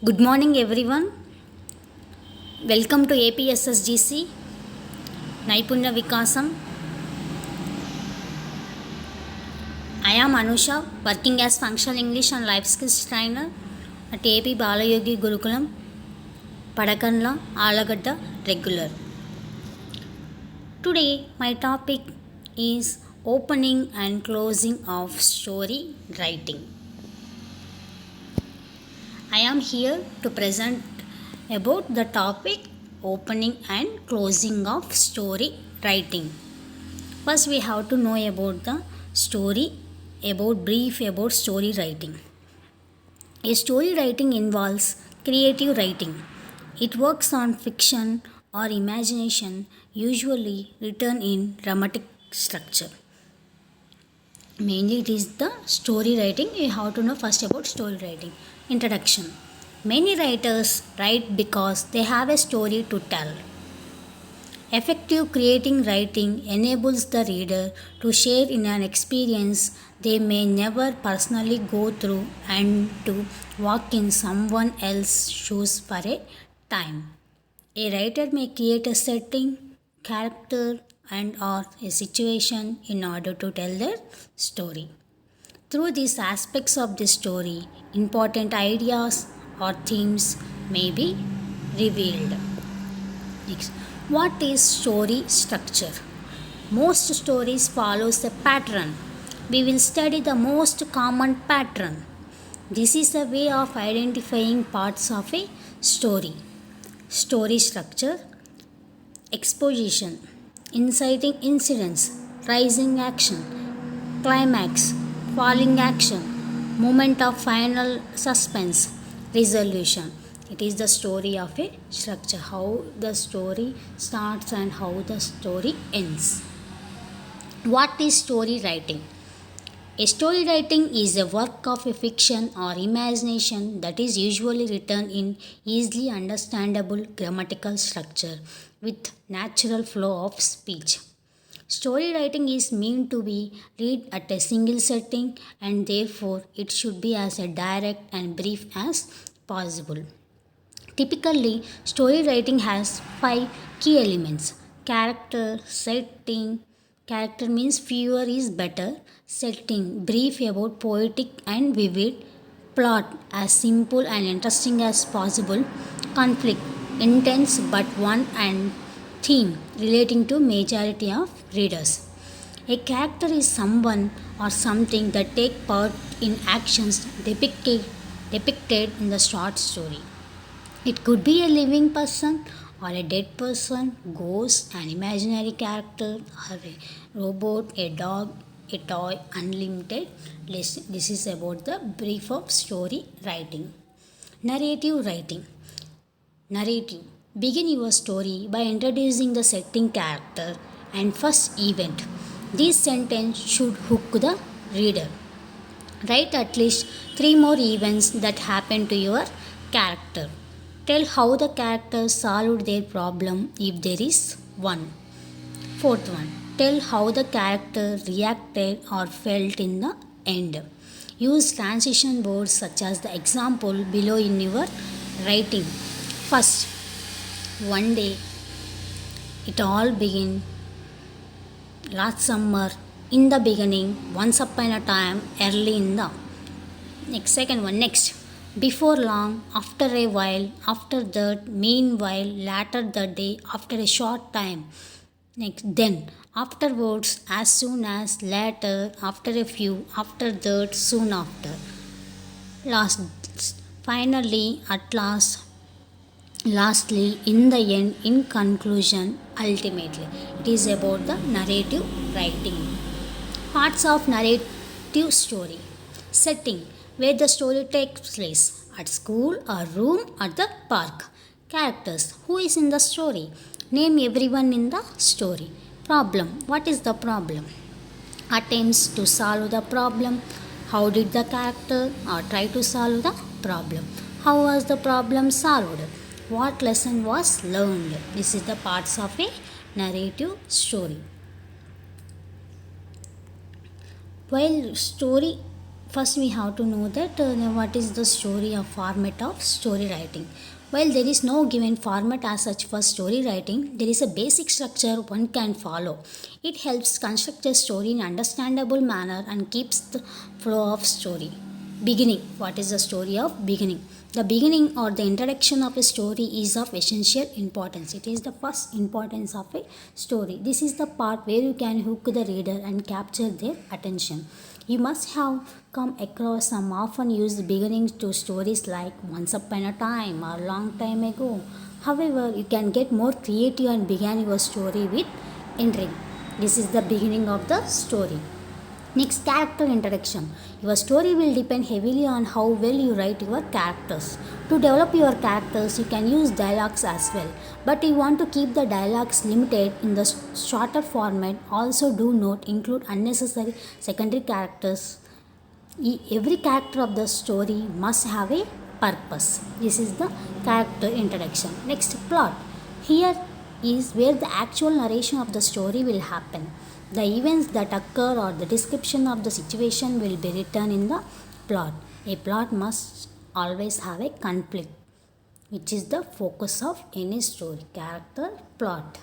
Good morning, everyone. Welcome to APSSGC Naipunya Vikasam. I am Anusha, working as Functional English and Life Skills Trainer at AP Balayogi Gurukulam, Padakanla, Alagadda, Regular. Today, my topic is opening and closing of story writing. I am here to present about the topic opening and closing of story writing. First, we have to know about the brief about story writing. A story writing involves creative writing. It works on fiction or imagination, usually written in dramatic structure. Mainly, it is the story writing. You have to know first about story writing. Introduction. Many writers write because they have a story to tell. Effective creating writing enables the reader to share in an experience they may never personally go through and to walk in someone else's shoes for a time. A writer may create a setting, character, and or a situation in order to tell their story. Through these aspects of the story, important ideas or themes may be revealed. Next, what is story structure? Most stories follows a pattern. We will study the most common pattern. This is a way of identifying parts of a story. Story structure, exposition, inciting incidents, rising action, climax, falling action, moment of final suspense, resolution. It is the story of a structure, how the story starts and how the story ends. What is story writing? A story writing is a work of a fiction or imagination that is usually written in easily understandable grammatical structure with natural flow of speech. Story writing is meant to be read at a single setting and therefore it should be as a direct and brief as possible. Typically, story writing has 5 key elements: character, setting. Character means fewer is better. Setting, brief about poetic and vivid. Plot, as simple and interesting as possible. Conflict, intense but one, and theme, relating to majority of readers. A character is someone or something that take part in actions depicted in the short story. It could be a living person or a dead person, ghost, an imaginary character, or a robot, a dog, a toy, unlimited list. This is about the brief of story writing. Narrative writing. Narrative. Begin your story by introducing the setting, character and first event. This sentence should hook the reader. Write at least 3 more events that happen to your character. Tell how the character solved their problem if there is one. Fourth one. Tell how the character reacted or felt in the end. Use transition words such as the example below in your writing. First, one day it all began last summer in the beginning, once upon a time, early in the next. Before long, after a while, after that, meanwhile, later the day, after a short time. Next, then, afterwards, as soon as, later, after a few, after that, soon after. Last, finally, at last, lastly, in the end, in conclusion, ultimately. It is about the narrative writing. Parts of narrative story. Setting, where the story takes place, at school or room at the park. Characters, who is in the story? Name everyone in the story. Problem, what is the problem? Attempts to solve the problem. How did the character or try to solve the problem? How was the problem solved? What lesson was learned? This is the parts of a narrative story. While story First, we have to know that what is the story or format of story writing. While there is no given format as such for story writing, there is a basic structure one can follow. It helps construct a story in understandable manner and keeps the flow of story. Beginning. What is the story of beginning? The beginning or the introduction of a story is of essential importance. It is the first importance of a story. This is the part where you can hook the reader and capture their attention. You must have come across some often used beginnings to stories like Once Upon a Time or Long Time Ago. However, you can get more creative and begin your story with entering. This is the beginning of the story. Next, character introduction. Your story will depend heavily on how well you write your characters. To develop your characters, you can use dialogues as well, but you want to keep the dialogues limited in the shorter format. Also, do not include unnecessary secondary characters. Every character of the story must have a purpose. This is the character introduction. Next, plot. Here is where the actual narration of the story will happen. The events that occur or the description of the situation will be written in the plot. A plot must always have a conflict, which is the focus of any story. Character, plot.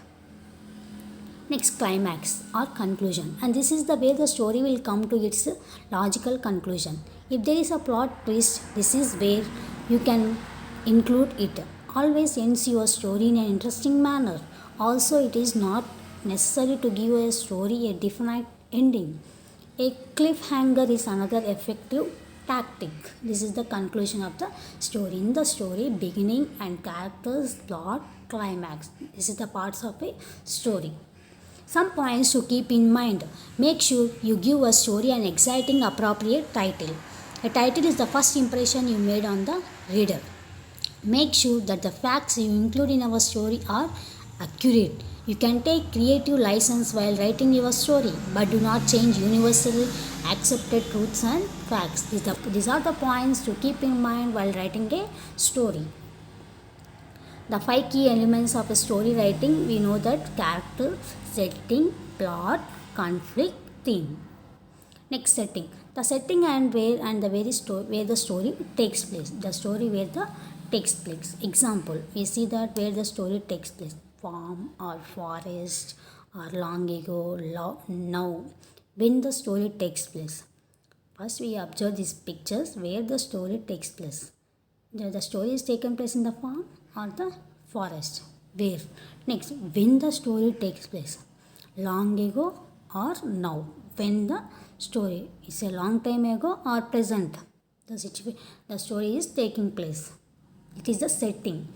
Next, climax or conclusion, and this is the way the story will come to its logical conclusion. If there is a plot twist, this is where you can include it. Always ends your story in an interesting manner. Also, it is not necessary to give a story a definite ending. A cliffhanger is another effective tactic. This is the conclusion of the story. In the story, beginning and characters, plot, climax. This is the parts of a story. Some points to keep in mind. Make sure you give a story an exciting, appropriate title. A title is the first impression you made on the reader. Make sure that the facts you include in our story are accurate. You can take creative license while writing your story, but do not change universally accepted truths and facts. These are the points to keep in mind while writing a story. The 5 key elements of a story writing, we know that character, setting, plot, conflict, theme. Next, setting. The setting and where the story takes place. The story where the takes place. Example, we see that where the story takes place. Farm or forest or long ago, now. When the story takes place. First, we observe these pictures where the story takes place. The story is taken place in the farm or the forest. Where? Next, when the story takes place. Long ago or now. When the story is a long time ago or present. The story is taking place. It is the setting.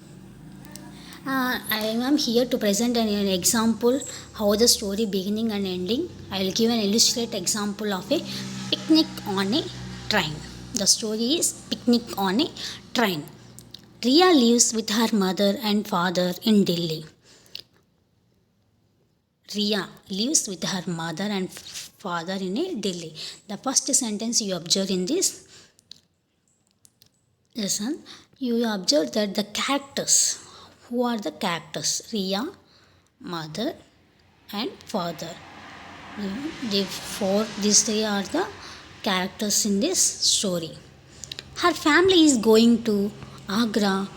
I am here to present an example how the story beginning and ending. I will give an illustrate example of a picnic on a train. The story is picnic on a train. Riya lives with her mother and father in Delhi. Riya lives with her mother and father in a Delhi. The first sentence you observe in this lesson, you observe that the characters. Who are the characters? Riya, mother and father. These three are the characters in this story. Her family is going to Agra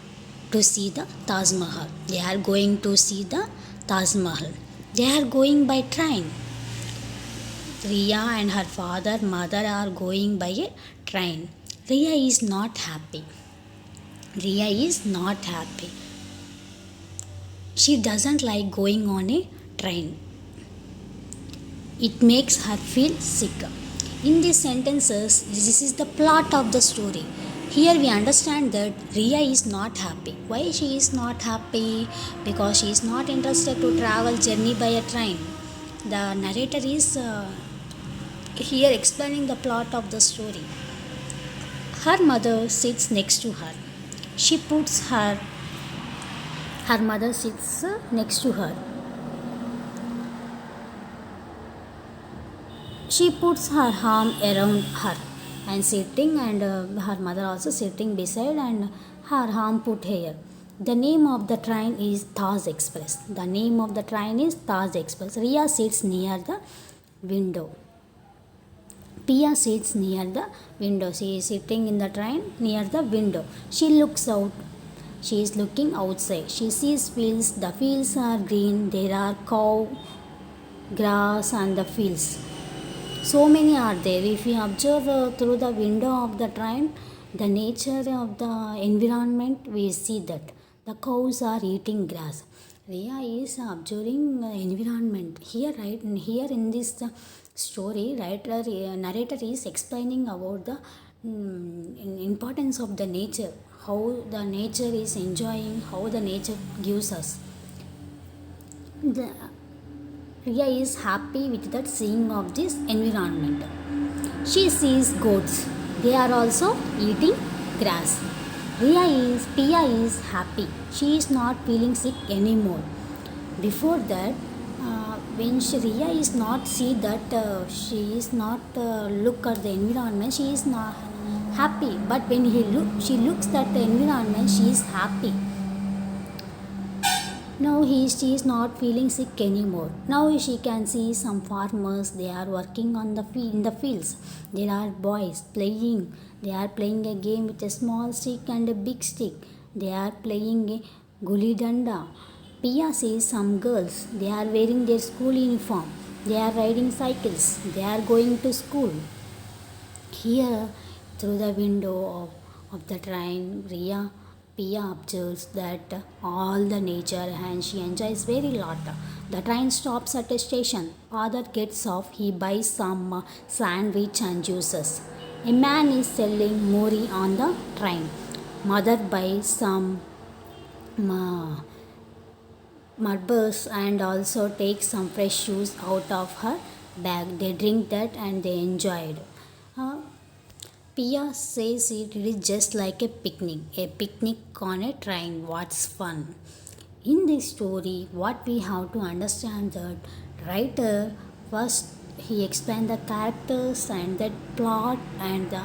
to see the Taj Mahal. They are going to see the Taj Mahal. They are going by train. Riya and her father, mother are going by a train. Riya is not happy. Riya is not happy. She doesn't like going on a train. It makes her feel sick. In these sentences, this is the plot of the story. Here we understand that Riya is not happy. Why she is not happy? Because she is not interested to travel journey by a train. The narrator is here explaining the plot of the story. Her mother sits next to her. Her mother sits next to her. She puts her arm around her and sitting, and her mother also sitting beside, and her arm put here. The name of the train is Taj Express. The name of the train is Taj Express. Riya sits near the window. Pia sits near the window. She is sitting in the train near the window. She looks out. She is looking outside. She sees fields. The fields are green. There are cow, grass, and the fields. So many are there. If we observe through the window of the train, the nature of the environment, we see that the cows are eating grass. Ria is observing environment here, right? Here in this story, writer narrator is explaining about the importance of the nature, how the nature is enjoying, how the nature gives us. The, Ria is happy with that seeing of this environment. She sees goats. They are also eating grass. Pia is happy. She is not feeling sick anymore. Before that, when Ria is not see that she is not look at the environment, she is not happy. But when she looks at the environment, she is happy. Now she is not feeling sick anymore. Now she can see some farmers. They are working on in the fields. There are boys playing. They are playing a game with a small stick and a big stick. They are playing a gulli danda. Pia sees some girls. They are wearing their school uniform. They are riding cycles. They are going to school. Here, through the window of the train, Pia observes that all the nature and she enjoys very lot. The train stops at a station. Father gets off. He buys some sandwich and juices. A man is selling mori on the train. Mother buys some marbers and also takes some fresh juice out of her bag. They drink that and they enjoyed. Uh, Pia says it is just like a picnic on a train. What's fun? In this story, what we have to understand that writer first he explained the characters and the plot and the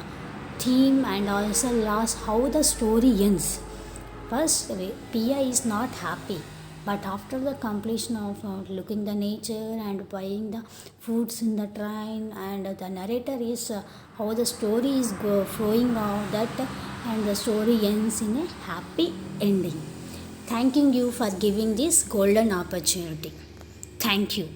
theme and also last how the story ends. First, Pia is not happy, but after the completion of looking the nature and buying the foods in the train, and the narrator is how the story is flowing out that, and the story ends in a happy ending. Thanking you for giving this golden opportunity. Thank you.